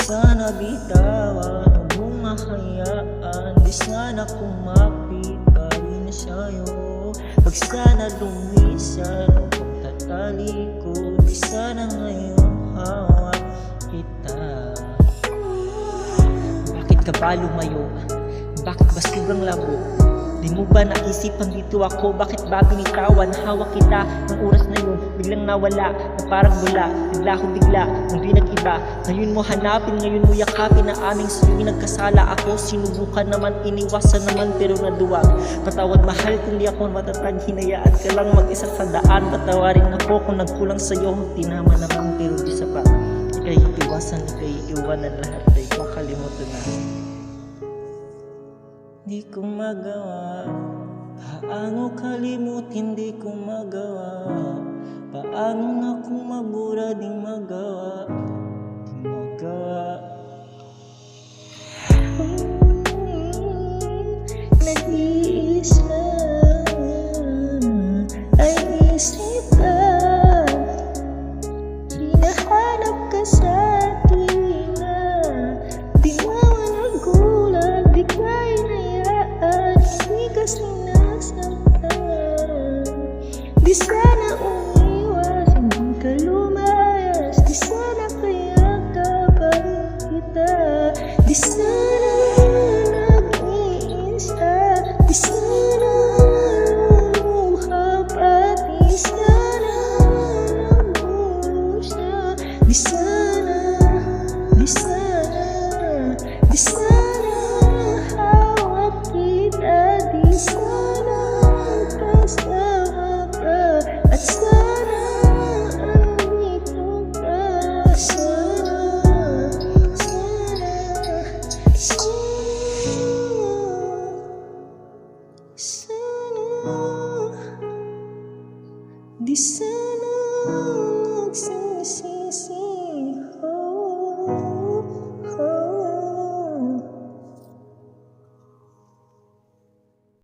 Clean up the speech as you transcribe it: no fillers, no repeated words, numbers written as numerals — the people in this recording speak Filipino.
sana bitawan, huwag mong mahayaan. Di sana kumapit pa rin sa'yo. Pag sana lumisan, huwag mong tatalikod. Di sana ngayon hawak kita. Bakit ka ba lumayo? Bakit ba sobrang labo? Di mo ba naisipan dito ako? Bakit ba binitawan? Hawak kita ng oras na yun, biglang nawala, na parang wala. Bigla ko bigla, nung di nag-iba. Ngayon mo hanapin, ngayon mo yakapin na aming suwi. Nagkasala ako, sinubukan naman, iniwasan naman pero naduwag. Patawad mahal kung di ako matatag, hinayaan ka lang mag-isa sa daan. Patawarin ako kung nagkulang sa'yo, tinama naman pero di sapat. Ika'y iwasan, ika'y iwanan, lahat ay makalimutan na. Di ko magawa, paano kalimutin di ko magawa. Paano na kung mabura di magawa, di magawa. Nag-iisa ay isip ka, hinahanap ka sa akin na di mo nagulat, di ka inayaan, hindi ka sinasaktan. Di sana umiwas, hindi ka lumayas, di sana kayakapan kita. Di sana nag-iisa, di sana lumuha pa, di sana nabusa, di sana